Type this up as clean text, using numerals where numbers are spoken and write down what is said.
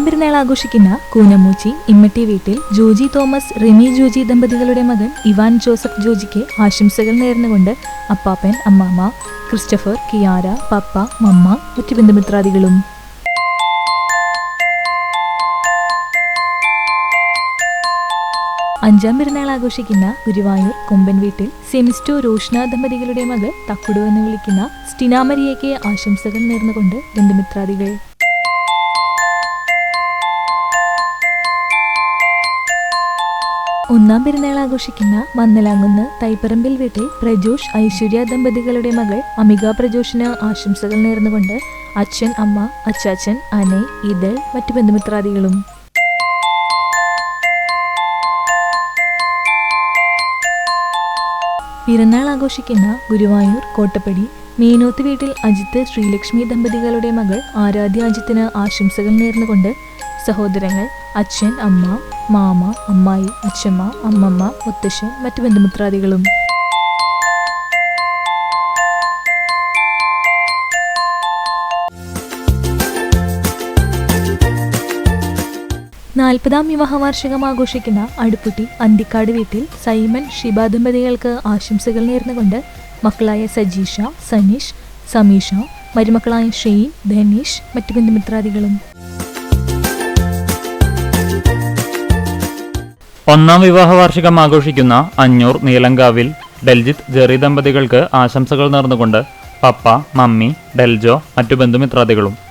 പെരുന്നാൾ ആഘോഷിക്കുന്ന കൂനമൂച്ചി ഇമ്മട്ടി വീട്ടിൽ ജോജി തോമസ് റിമി ജോജി ദമ്പതികളുടെ മകൻ ഇവാൻ ജോസഫ് ജോജിക്ക് ആശംസകൾ നേർന്നുകൊണ്ട് അപ്പാപ്പൻ അമ്മാമ്മ ക്രിസ്റ്റഫർ കിയാര പപ്പ മമ്മ മറ്റു ബന്ധുമിത്രാദികളും. അഞ്ചാം പെരുന്നാൾ ആഘോഷിക്കുന്ന ഗുരുവായൂർ കൊമ്പൻ വീട്ടിൽ സെമിസ്റ്റോ റോഷ്ന ദമ്പതികളുടെ മകൾ തക്കുടു എന്ന് വിളിക്കുന്ന സ്റ്റിനാമരിയയ്ക്ക് ആശംസകൾ നേർന്നുകൊണ്ട് ബന്ധുമിത്രാദികൾ. ഒന്നാം പെരുന്നാൾ ആഘോഷിക്കുന്ന മന്നലാങ്കുന്ന് തൈപ്പറമ്പിൽ വീട്ടിൽ പ്രജോഷ് ഐശ്വര്യ ദമ്പതികളുടെ മകൾ അമിക പ്രജോഷിന് ആശംസകൾ നേർന്നുകൊണ്ട് അച്ഛൻ അമ്മ അച്ചാച്ചൻ അനൈ ഇതൾ മറ്റു ബന്ധുമിത്രാദികളും. പിറന്നാൾ ആഘോഷിക്കുന്ന ഗുരുവായൂർ കോട്ടപ്പടി മീനോത്ത് വീട്ടിൽ അജിത്ത് ശ്രീലക്ഷ്മി ദമ്പതികളുടെ മകൾ ആരാധ്യ അജിത്തിന് ആശംസകൾ നേർന്നുകൊണ്ട് സഹോദരങ്ങൾ അച്ഛൻ അമ്മ മാമ അമ്മായി അച്ഛമ്മ അമ്മമ്മ മുത്തശ്ശൻ മറ്റു ബന്ധുമിത്രാദികളും. നാൽപ്പതാം വിവാഹവാർഷികം ആഘോഷിക്കുന്ന അടുപ്പുട്ടി അന്തിക്കാട് വീട്ടിൽ സൈമൻ ഷിബ ദമ്പതികൾക്ക് ആശംസകൾ നേർന്നുകൊണ്ട് മക്കളായ സജീഷ സനീഷ് സമീഷ മരുമക്കളായ ഷെയ്ൻ ധനീഷ് മറ്റു ബന്ധുമിത്രാദികളും. ഒന്നാം വിവാഹവാർഷികം ആഘോഷിക്കുന്ന അഞ്ഞൂർ നീലങ്കാവിൽ ഡെൽജിത്ത് ജെറി ദമ്പതികൾക്ക് ആശംസകൾ നേർന്നുകൊണ്ട് പപ്പ മമ്മി ഡെൽജോ മറ്റു ബന്ധുമിത്രാദികളും.